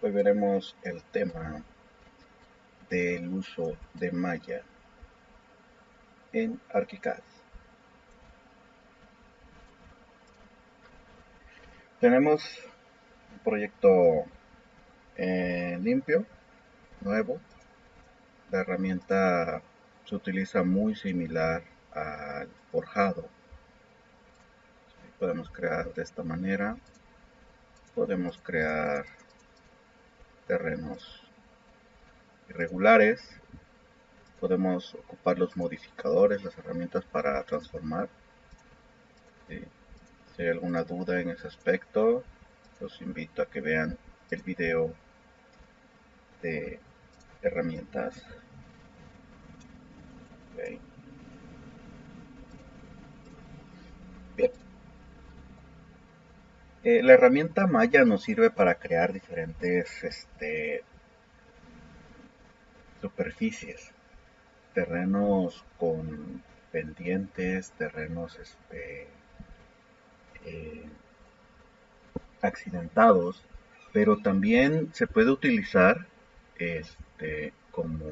Hoy veremos el tema del uso de Maya en ArchiCAD. Tenemos un proyecto limpio, nuevo. La herramienta se utiliza muy similar al forjado. Podemos crear de esta manera. Podemos crear terrenos irregulares. Podemos ocupar los modificadores, las herramientas para transformar. Si hay alguna duda en ese aspecto, los invito a que vean el video de herramientas. Okay. Bien. La herramienta Maya nos sirve para crear diferentes superficies, terrenos con pendientes, terrenos eh, accidentados, pero también se puede utilizar como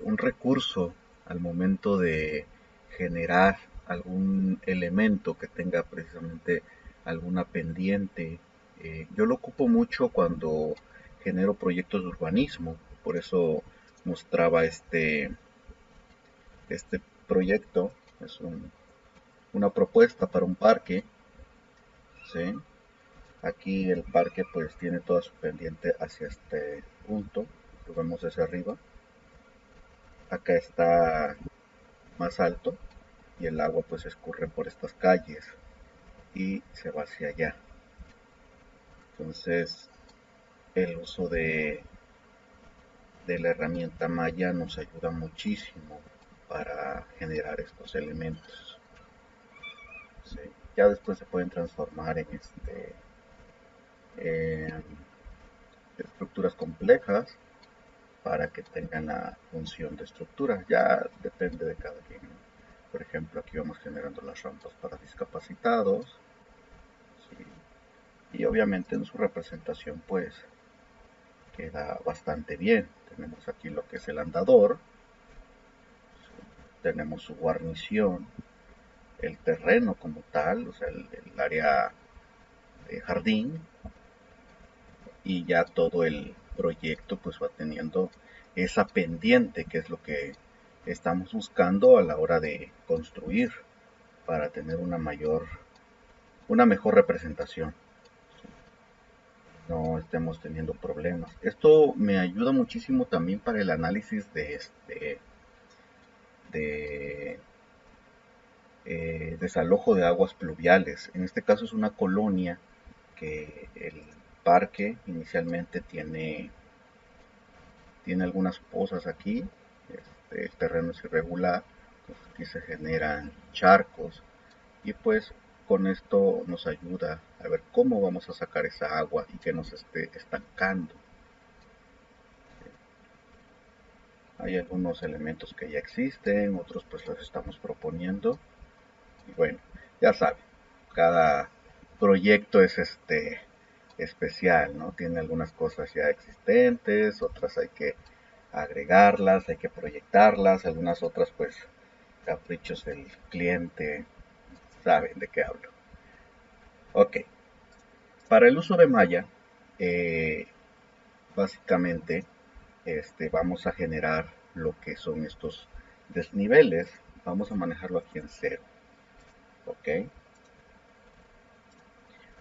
un recurso al momento de generar algún elemento que tenga precisamente alguna pendiente. Yo lo ocupo mucho cuando genero proyectos de urbanismo, por eso mostraba este proyecto. Es una propuesta para un parque, ¿sí? Aquí el parque pues tiene toda su pendiente hacia este punto, lo vemos desde arriba. Acá está más alto y el agua pues escurre por estas calles y se va hacia allá. Entonces el uso de la herramienta Maya nos ayuda muchísimo para generar estos elementos. ¿Sí? Ya después se pueden transformar en en estructuras complejas para que tengan la función de estructura. Ya depende de cada quien. Por ejemplo, aquí vamos generando las rampas para discapacitados. ¿Sí? Y obviamente en su representación pues queda bastante bien. Tenemos aquí lo que es el andador, tenemos su guarnición, el terreno como tal, o sea, el área de jardín, y ya todo el proyecto pues va teniendo esa pendiente que es lo que estamos buscando a la hora de construir para tener una mejor representación, no estemos teniendo problemas. Esto me ayuda muchísimo también para el análisis de desalojo de aguas pluviales. En este caso es una colonia que el parque inicialmente tiene algunas pozas aquí. El terreno es irregular, pues aquí se generan charcos y pues con esto nos ayuda a ver cómo vamos a sacar esa agua y que nos esté estancando. Hay algunos elementos que ya existen, otros pues los estamos proponiendo. Y bueno, ya saben, cada proyecto es especial, ¿no? Tiene algunas cosas ya existentes, otras hay que agregarlas, hay que proyectarlas, algunas otras pues caprichos del cliente, saben de qué hablo. Ok, para el uso de Maya, eh, básicamente vamos a generar lo que son estos desniveles, vamos a manejarlo aquí en cero, ok.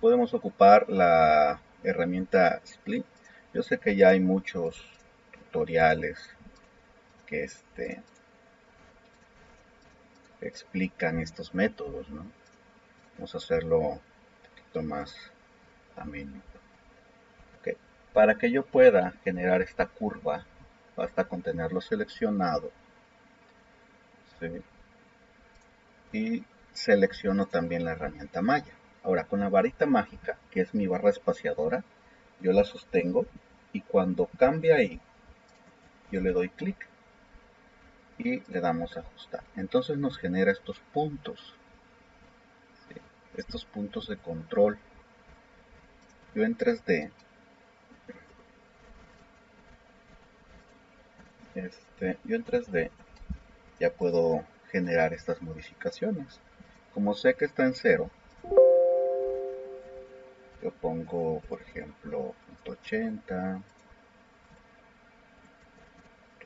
Podemos ocupar la herramienta Split. Yo sé que ya hay muchos tutoriales que explican estos métodos, ¿no? Vamos a hacerlo un poquito más ameno. Okay. Para que yo pueda generar esta curva, basta con tenerlo seleccionado, ¿sí? Y selecciono también la herramienta Maya. Ahora con la varita mágica, que es mi barra espaciadora, yo la sostengo y cuando cambia ahí, yo le doy clic y le damos a ajustar. Entonces nos genera estos puntos, ¿sí? Estos puntos de control. Yo en 3D yo en 3D ya puedo generar estas modificaciones. Como sé que está en cero, yo pongo, por ejemplo, .80,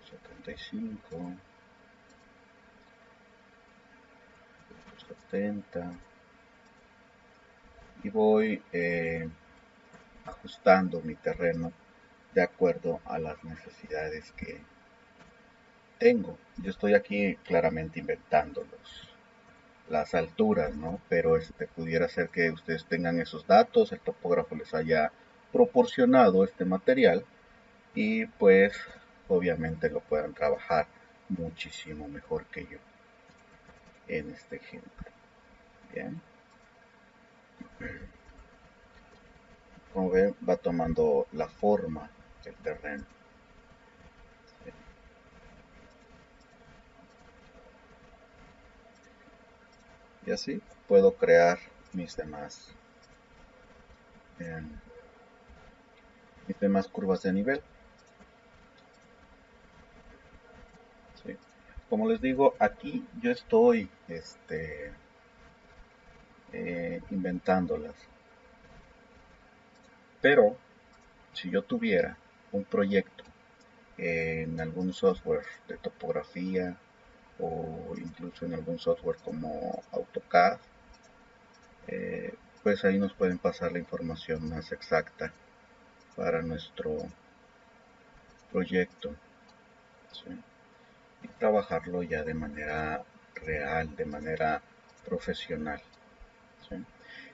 75, 70 y voy ajustando mi terreno de acuerdo a las necesidades que tengo. Yo estoy aquí claramente inventando las alturas, ¿no? Pero pudiera ser que ustedes tengan esos datos, el topógrafo les haya proporcionado este material y pues obviamente lo puedan trabajar muchísimo mejor que yo en este ejemplo. Bien, como ven va tomando la forma del terreno. Y así puedo crear mis demás, eh, mis demás curvas de nivel. ¿Sí? Como les digo, aquí yo estoy inventándolas. Pero si yo tuviera un proyecto en algún software de topografía o incluso en algún software como AutoCAD, pues ahí nos pueden pasar la información más exacta para nuestro proyecto, ¿sí? Y trabajarlo ya de manera real, de manera profesional, ¿sí?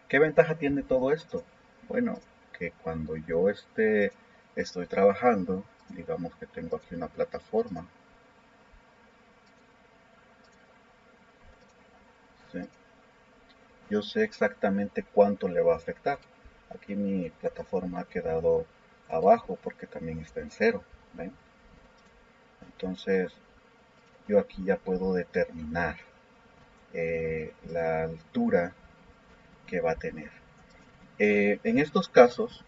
¿Qué ventaja tiene todo esto? Bueno, que cuando yo estoy trabajando, digamos que tengo aquí una plataforma, ¿sí? Yo sé exactamente cuánto le va a afectar. Aquí mi plataforma ha quedado abajo porque también está en cero, ¿ven? Entonces yo aquí ya puedo determinar la altura que va a tener. En estos casos,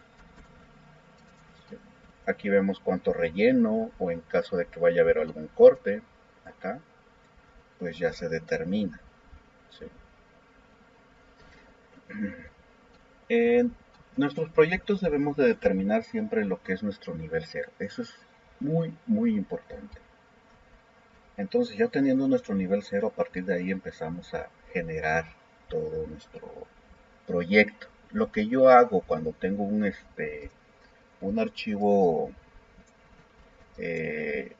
aquí vemos cuánto relleno o en caso de que vaya a haber algún corte, acá, pues ya se determina. ¿Sí? En nuestros proyectos debemos de determinar siempre lo que es nuestro nivel cero. Eso es muy, muy importante. Entonces ya teniendo nuestro nivel cero, a partir de ahí empezamos a generar todo nuestro proyecto. Lo que yo hago cuando tengo un archivo eh,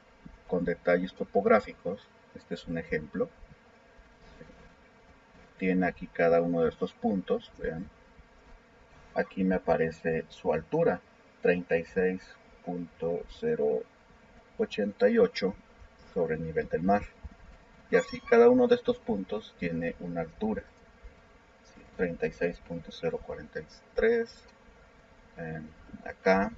con detalles topográficos, este es un ejemplo, tiene aquí cada uno de estos puntos, vean, aquí me aparece su altura, 36.088 sobre el nivel del mar. Y así cada uno de estos puntos tiene una altura. ¿Sí? 36.043, acá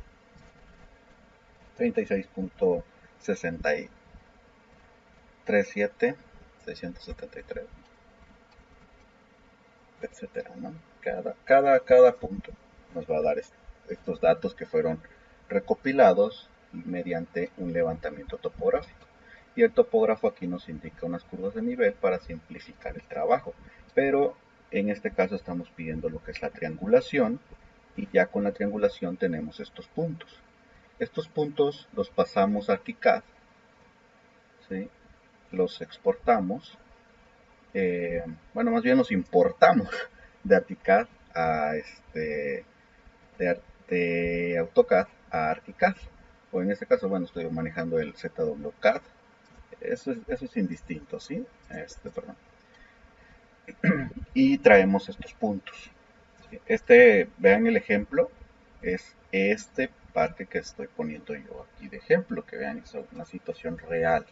36.637, 673, etcétera, ¿no? Cada punto nos va a dar estos datos que fueron recopilados mediante un levantamiento topográfico. Y el topógrafo aquí nos indica unas curvas de nivel para simplificar el trabajo. Pero en este caso estamos pidiendo lo que es la triangulación y ya con la triangulación tenemos estos puntos. Estos puntos los pasamos a ArchiCAD, ¿sí? Los exportamos, bueno, más bien los importamos de ArchiCAD a de AutoCAD a ArchiCAD. O en este caso, bueno, estoy manejando el ZWCAD. Eso es indistinto, ¿sí? Perdón. Y traemos estos puntos. ¿Sí? Vean el ejemplo, es este parque que estoy poniendo yo aquí de ejemplo, que vean, es una situación real.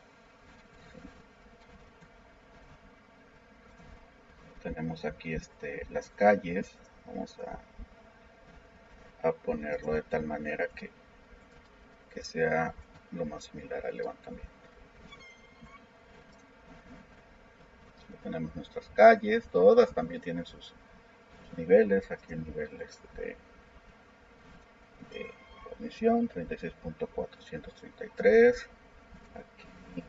Tenemos aquí las calles, vamos a ponerlo de tal manera que sea lo más similar al levantamiento. Tenemos nuestras calles, todas también tienen sus niveles, aquí el nivel de admisión 36.433, aquí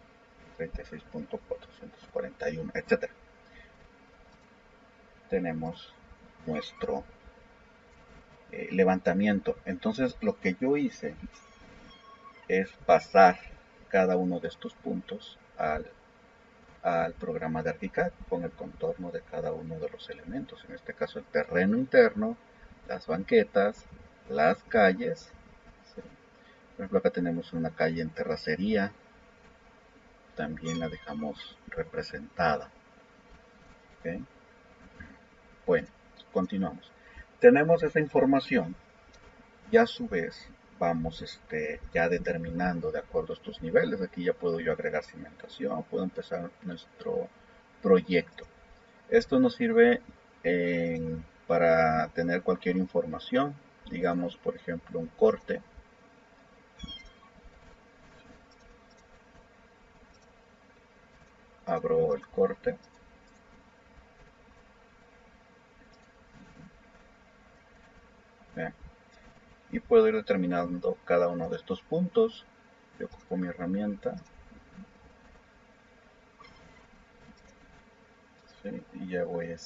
36.441, etcétera. Tenemos nuestro levantamiento. Entonces lo que yo hice es pasar cada uno de estos puntos al programa de ArchiCAD con el contorno de cada uno de los elementos. En este caso el terreno interno, las banquetas, las calles. ¿Sí? Por ejemplo, acá tenemos una calle en terracería. También la dejamos representada. ¿Okay? Bueno, continuamos. Tenemos esa información y a su vez vamos ya determinando de acuerdo a estos niveles. Aquí ya puedo yo agregar cimentación, puedo empezar nuestro proyecto. Esto nos sirve para tener cualquier información, digamos por ejemplo un corte. Abro el corte. Bien. Y puedo ir determinando cada uno de estos puntos. Yo ocupo mi herramienta. ¿Sí? Y ya voy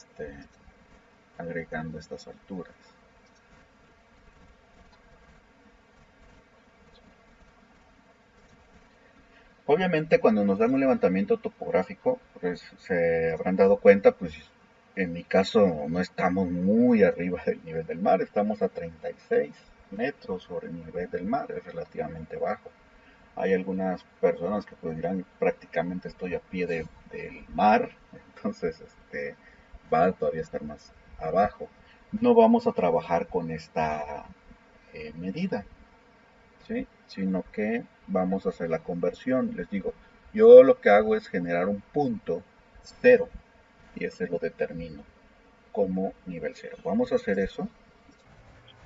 agregando estas alturas. Obviamente cuando nos dan un levantamiento topográfico, pues se habrán dado cuenta, pues en mi caso no estamos muy arriba del nivel del mar, estamos a 36 metros sobre el nivel del mar, es relativamente bajo. Hay algunas personas que pues dirán prácticamente estoy a pie del mar, entonces va a todavía estar más abajo. No vamos a trabajar con esta medida, ¿sí? Sino que vamos a hacer la conversión. Les digo, yo lo que hago es generar un punto cero y ese lo determino como nivel cero. Vamos a hacer eso.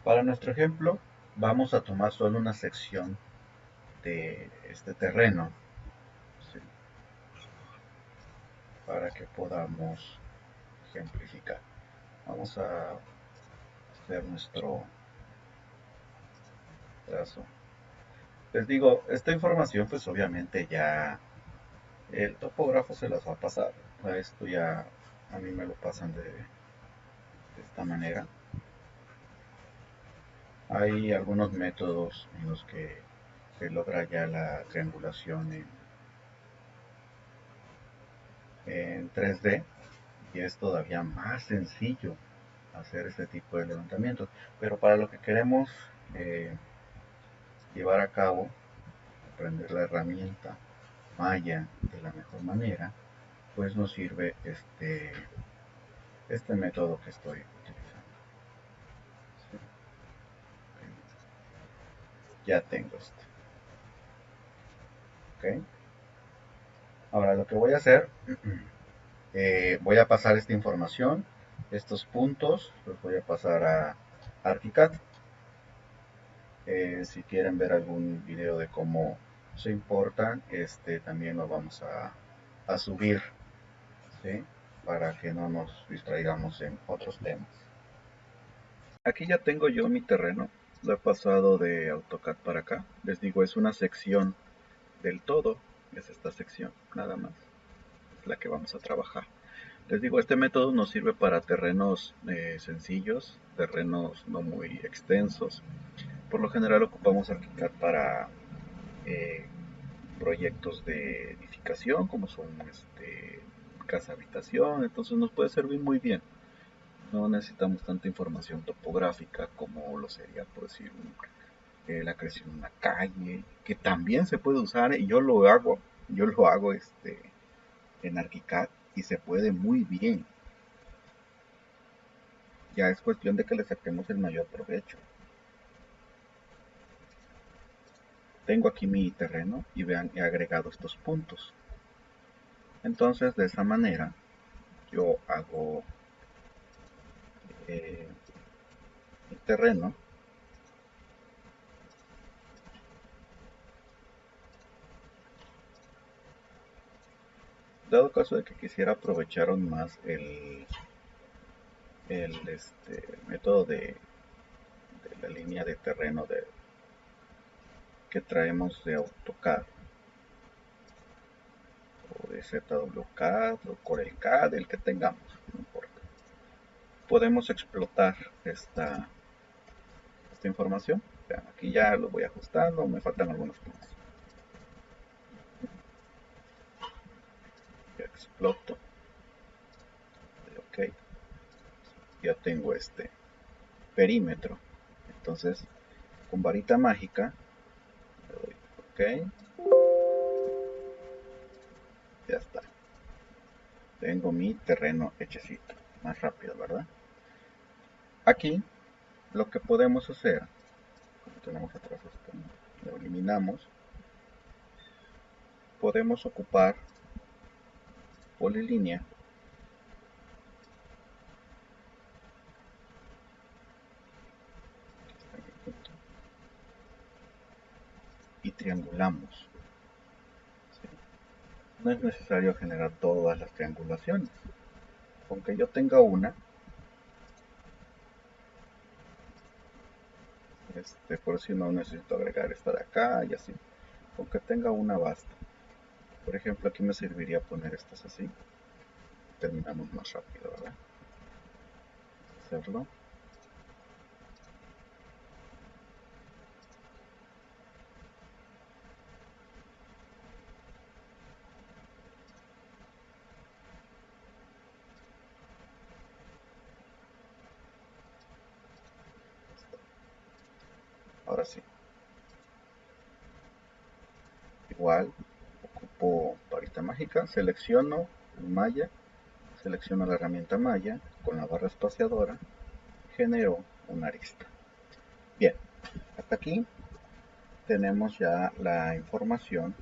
Para nuestro ejemplo, vamos a tomar solo una sección de este terreno, ¿sí? Para que podamos ejemplificar. Vamos a hacer nuestro trazo. Les digo, esta información pues obviamente ya el topógrafo se las va a pasar. A esto ya a mí me lo pasan de esta manera. Hay algunos métodos en los que se logra ya la triangulación en 3D y es todavía más sencillo hacer este tipo de levantamientos. Pero para lo que queremos llevar a cabo, aprender la herramienta Maya de la mejor manera, pues nos sirve este método que estoy utilizando. ¿Sí? Ya tengo esto. ¿Okay? Ahora lo que voy a hacer, voy a pasar esta información, estos puntos, los voy a pasar a ArchiCAD. Si quieren ver algún video de cómo se importan, también lo vamos a subir, ¿sí? Para que no nos distraigamos en otros temas. Aquí ya tengo yo mi terreno, lo he pasado de AutoCAD para acá. Les digo, es una sección del todo, es esta sección, nada más, es la que vamos a trabajar. Les digo, este método nos sirve para terrenos sencillos, terrenos no muy extensos. Por lo general ocupamos ArchiCAD para eh, proyectos de edificación, como son casa habitación, entonces nos puede servir muy bien. No necesitamos tanta información topográfica como lo sería, por decir, la creación de una calle, que también se puede usar, y yo lo hago en ArchiCAD y se puede muy bien. Ya es cuestión de que le saquemos el mayor provecho. Tengo aquí mi terreno y vean, he agregado estos puntos. Entonces, de esa manera, yo hago el terreno. Dado caso de que quisiera aprovechar aún más el método de la línea de terreno que traemos de AutoCAD, o de ZWCAD o CorelCAD, el que tengamos, no importa. Podemos explotar esta información. Vean, aquí ya lo voy ajustando, me faltan algunos puntos. Ya exploto. Ok, ya tengo este perímetro. Entonces, con varita mágica, le doy ok, ya está. Tengo mi terreno hechecito. Más rápido, ¿verdad? Aquí, lo que podemos hacer, como tenemos atrás esto, lo eliminamos. Podemos ocupar polilínea y triangulamos. ¿Sí? No es necesario generar todas las triangulaciones. Aunque yo tenga una, por si no necesito agregar esta de acá y así. Aunque tenga una basta. Por ejemplo, aquí me serviría poner estas así. Terminamos más rápido, ¿verdad? Hacerlo. Ahora sí. Igual, ocupo varita mágica, selecciono el malla, selecciono la herramienta malla con la barra espaciadora, genero una arista. Bien, hasta aquí tenemos ya la información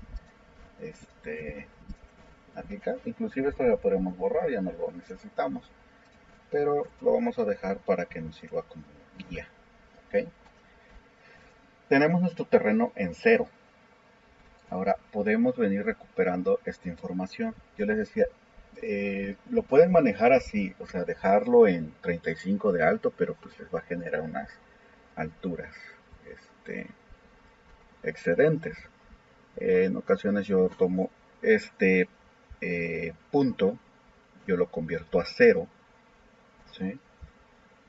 aplicada. Inclusive esto ya podemos borrar, ya no lo necesitamos, pero lo vamos a dejar para que nos sirva como guía. ¿Okay? Tenemos nuestro terreno en cero. Ahora podemos venir recuperando esta información. Yo les decía, lo pueden manejar así, o sea, dejarlo en 35 de alto, pero pues les va a generar unas alturas excedentes. En ocasiones yo tomo este punto, yo lo convierto a cero, ¿sí?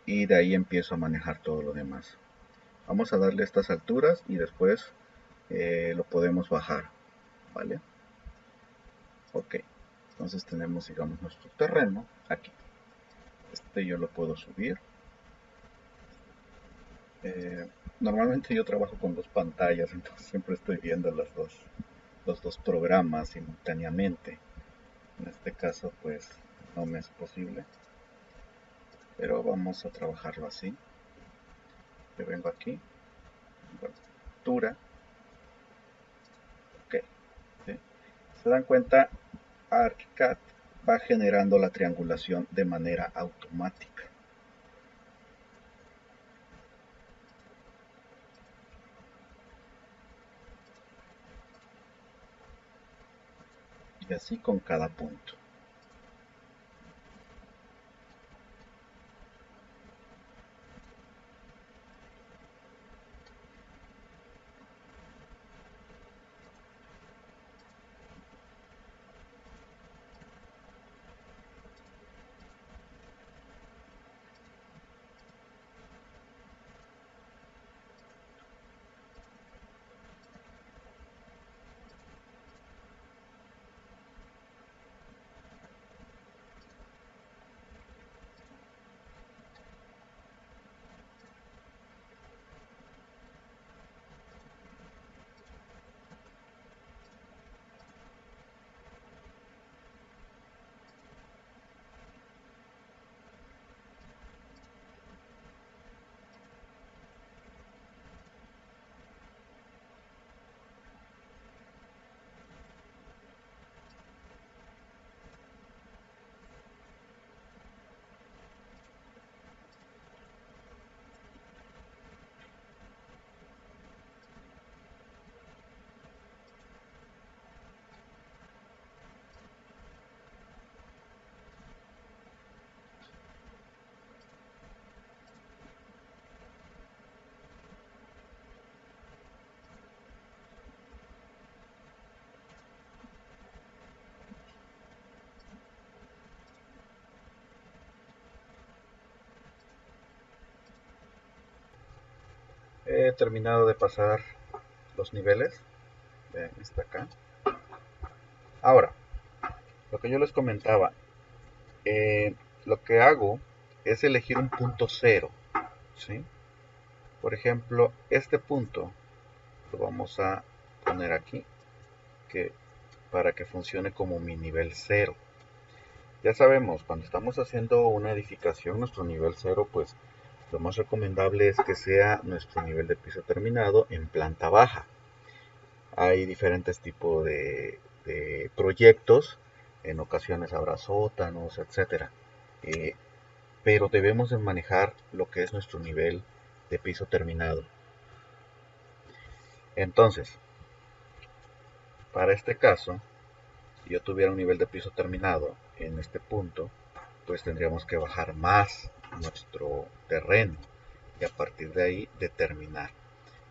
Y de ahí empiezo a manejar todo lo demás. Vamos a darle estas alturas y después lo podemos bajar, ¿vale? Ok, entonces tenemos, digamos, nuestro terreno aquí. Este yo lo puedo subir. Normalmente yo trabajo con dos pantallas, entonces siempre estoy viendo los dos programas simultáneamente. En este caso, pues no me es posible, pero vamos a trabajarlo así. Yo vengo aquí, altura, ok. ¿Sí? Se dan cuenta, ArchiCAD va generando la triangulación de manera automática. Y así con cada punto. he terminado de pasar los niveles. Vean, está acá. Ahora, lo que yo les comentaba, lo que hago es elegir un punto cero, ¿sí? Por ejemplo, este punto lo vamos a poner aquí, para que funcione como mi nivel cero. Ya sabemos, cuando estamos haciendo una edificación, nuestro nivel cero, pues lo más recomendable es que sea nuestro nivel de piso terminado en planta baja. Hay diferentes tipos de proyectos, en ocasiones habrá sótanos, etcétera. Pero debemos de manejar lo que es nuestro nivel de piso terminado. Entonces, para este caso, si yo tuviera un nivel de piso terminado en este punto, pues tendríamos que bajar más nuestro terreno y a partir de ahí determinar.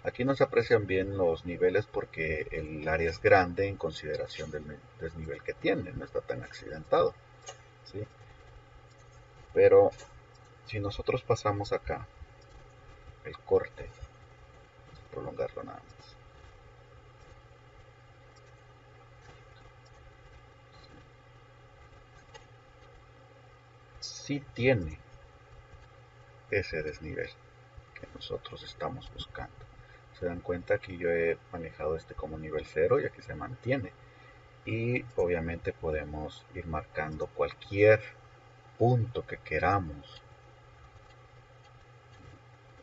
Aquí no se aprecian bien los niveles porque el área es grande en consideración del desnivel que tiene, no está tan accidentado, ¿sí? Pero si nosotros pasamos acá el corte, vamos a prolongarlo nada más. Sí tiene ese desnivel que nosotros estamos buscando. Se dan cuenta que yo he manejado este como nivel 0 y aquí se mantiene. Y obviamente podemos ir marcando cualquier punto que queramos.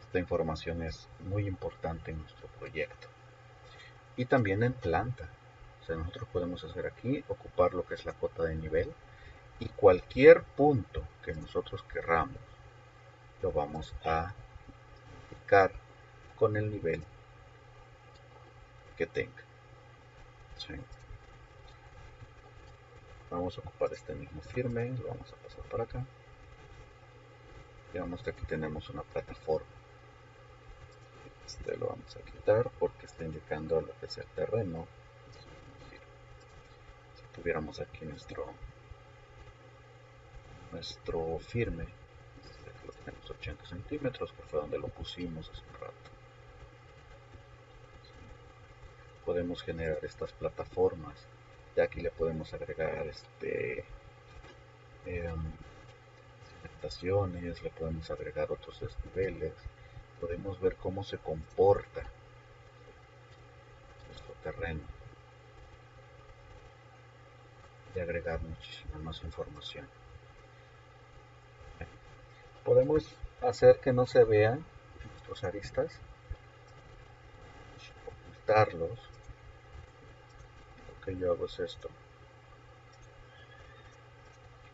Esta información es muy importante en nuestro proyecto. Y también en planta. O sea, nosotros podemos hacer aquí, ocupar lo que es la cota de nivel. Y cualquier punto que nosotros querramos, lo vamos a indicar con el nivel que tenga. ¿Sí? Vamos a ocupar este mismo firme, lo vamos a pasar para acá. Digamos que aquí tenemos una plataforma. Este lo vamos a quitar porque está indicando lo que es el terreno. Si tuviéramos aquí nuestro firme, aquí lo tenemos 80 centímetros, que fue donde lo pusimos hace un rato. Podemos generar estas plataformas. Ya aquí le podemos agregar cimentaciones, le podemos agregar otros desniveles. Podemos ver cómo se comporta nuestro terreno y agregar muchísima más información. Podemos hacer que no se vean nuestros aristas, ocultarlos. Lo que yo hago es esto.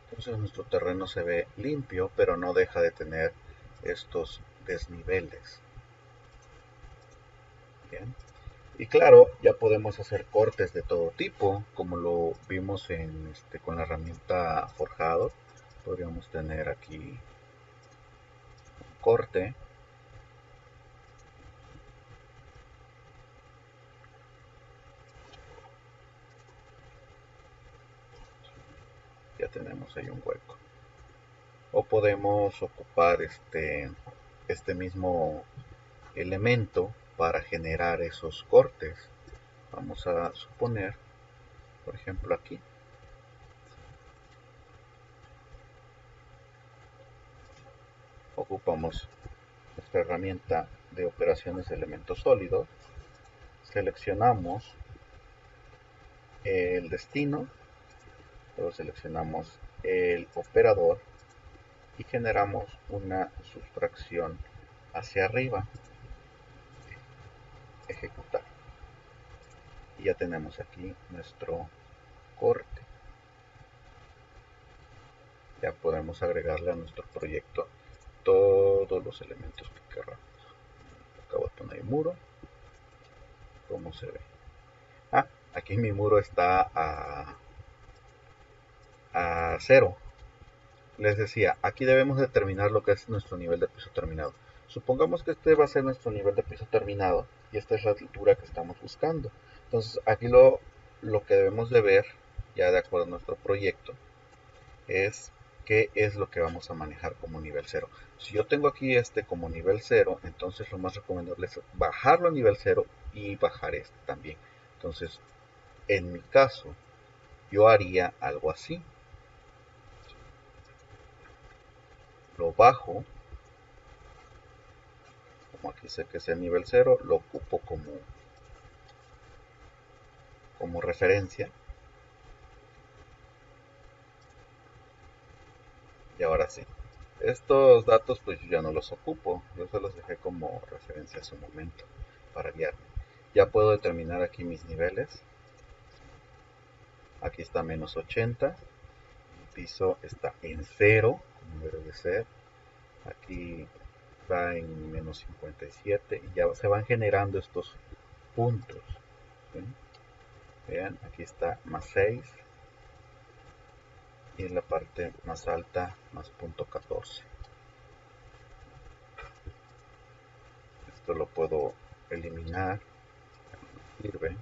Entonces nuestro terreno se ve limpio, pero no deja de tener estos desniveles. Bien. Y claro, ya podemos hacer cortes de todo tipo, como lo vimos con la herramienta forjado. Podríamos tener aquí un corte. Ya tenemos ahí un hueco. O podemos ocupar este mismo elemento para generar esos cortes. Vamos a suponer, por ejemplo, aquí. Ocupamos nuestra herramienta de operaciones de elementos sólidos. Seleccionamos el destino, luego seleccionamos el operador y generamos una sustracción hacia arriba. Ejecutar. Y ya tenemos aquí nuestro corte. Ya podemos agregarle a nuestro proyecto todos los elementos que queramos. Acabo de poner el muro. ¿Cómo se ve? Aquí mi muro está a 0. Les decía, aquí debemos determinar lo que es nuestro nivel de piso terminado. Supongamos que este va a ser nuestro nivel de piso terminado y esta es la altura que estamos buscando. Entonces aquí lo que debemos de ver, ya de acuerdo a nuestro proyecto, es ¿qué es lo que vamos a manejar como nivel cero? Si yo tengo aquí este como nivel cero, entonces lo más recomendable es bajarlo a nivel cero y bajar este también. Entonces, en mi caso, yo haría algo así. Lo bajo, como aquí sé que es el nivel cero, lo ocupo como referencia. Y ahora sí, estos datos pues yo ya no los ocupo, yo se los dejé como referencia a su momento para guiarme. Ya puedo determinar aquí mis niveles. Aquí está menos 80, el piso está en 0, como debe de ser. Aquí va en menos 57 y ya se van generando estos puntos. ¿Sí? Vean, aquí está más 6 y en la parte más alta más punto 14. Esto lo puedo eliminar, no sirve.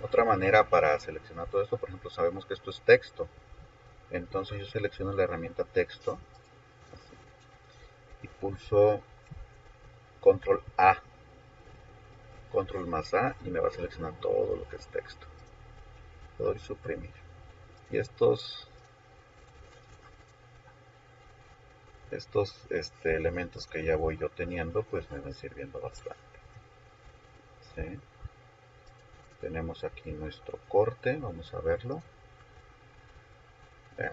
Otra manera para seleccionar todo esto, por ejemplo, sabemos que esto es texto. Entonces yo selecciono la herramienta texto y pulso control A, control más A y me va a seleccionar todo lo que es texto. Le doy suprimir. Y estos elementos que ya voy yo teniendo, pues me van sirviendo bastante. ¿Sí? Tenemos aquí nuestro corte, vamos a verlo. Vean.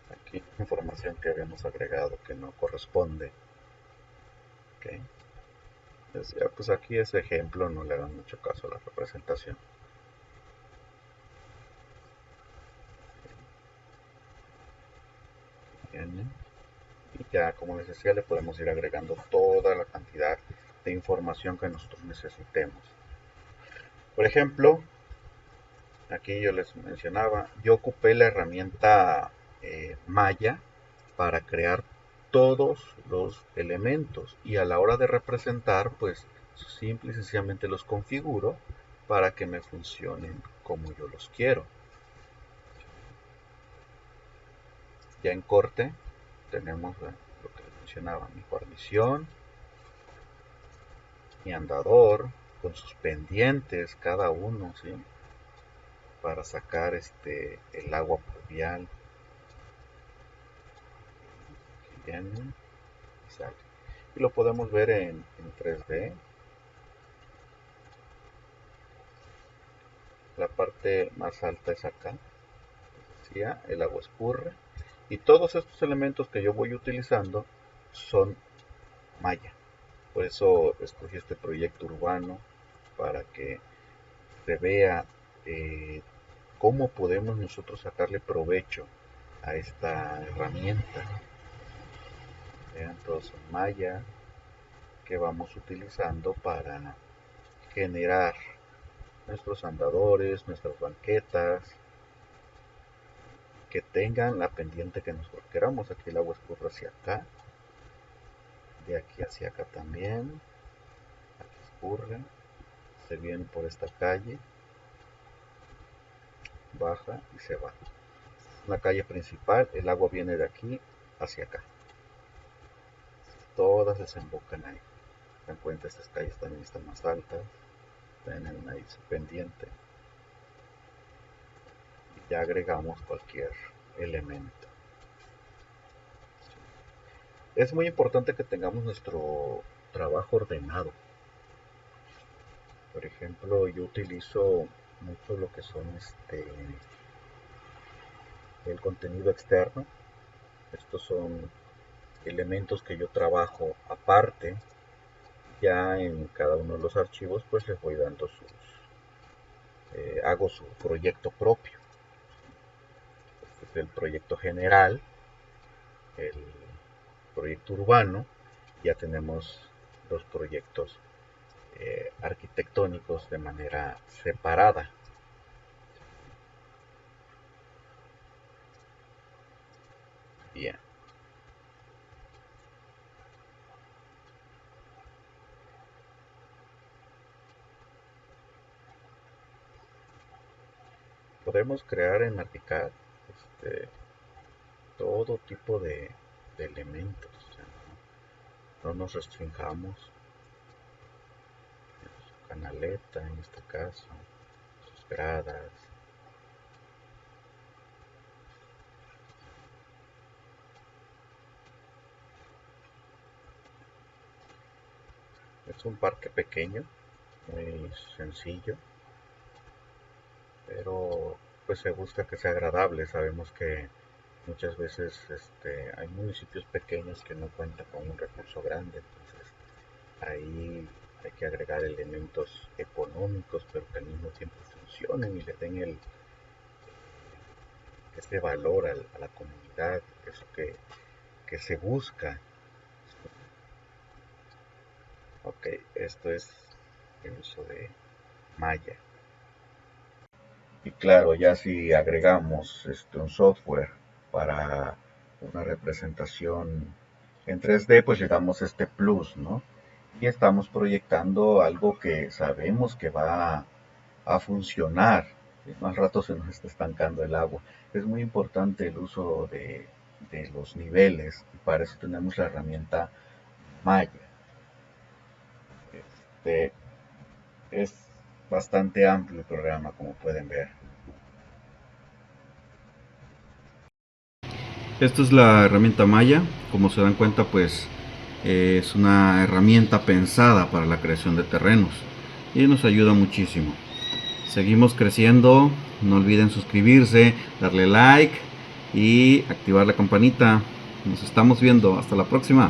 Aquí información que habíamos agregado que no corresponde. ¿Okay? Entonces, ya, pues aquí ese ejemplo no le hagan mucho caso a la representación. Bien. Y ya, como les decía, le podemos ir agregando toda la cantidad de información que nosotros necesitemos. Por ejemplo, aquí yo les mencionaba, yo ocupé la herramienta Maya para crear todos los elementos y a la hora de representar, pues simple y sencillamente los configuro para que me funcionen como yo los quiero. Ya en corte tenemos lo que les mencionaba, mi guarnición, mi andador, con sus pendientes cada uno, ¿sí? Para sacar el agua pluvial. Aquí viene y sale. Y lo podemos ver en 3D. La parte más alta es acá. Decía, el agua escurre. Y todos estos elementos que yo voy utilizando son maya. Por eso escogí este proyecto urbano para que se vea cómo podemos nosotros sacarle provecho a esta herramienta. Vean, todos son malla que vamos utilizando para generar nuestros andadores, nuestras banquetas, que tengan la pendiente que nosotros queramos. Aquí el agua escurre hacia acá, de aquí hacia acá también, aquí escurre, se viene por esta calle, baja y se va. Una calle principal, el agua viene de aquí hacia acá. Todas desembocan ahí. Se dan cuenta, estas calles también están más altas, tienen ahí su pendiente. Y ya agregamos cualquier elemento. Es muy importante que tengamos nuestro trabajo ordenado. Por ejemplo, yo utilizo mucho lo que son el contenido externo. Estos son elementos que yo trabajo aparte. Ya en cada uno de los archivos pues les voy dando hago su proyecto propio. Este es el proyecto general, el proyecto urbano. Ya tenemos los proyectos arquitectónicos de manera separada. Bien. Podemos crear en ArchiCAD todo tipo de elementos, o sea, no nos restringamos en su canaleta en este caso, sus gradas. Es un parque pequeño, muy sencillo, pero pues se busca que sea agradable. Sabemos que muchas veces hay municipios pequeños que no cuentan con un recurso grande, entonces ahí hay que agregar elementos económicos, pero que al mismo tiempo funcionen y le den ese valor a la comunidad, eso que se busca. Ok, esto es el uso de Maya. Y claro, ya si agregamos un software para una representación en 3D, pues le damos este plus, ¿no? Y estamos proyectando algo que sabemos que va a funcionar. Más rato se nos está estancando el agua. Es muy importante el uso de los niveles y para eso tenemos la herramienta Maya. Este, es bastante amplio el programa, como pueden ver. Esta es la herramienta Maya. Como se dan cuenta, pues es una herramienta pensada para la creación de terrenos y nos ayuda muchísimo. Seguimos creciendo. No olviden suscribirse, darle like y activar la campanita. Nos estamos viendo. Hasta la próxima.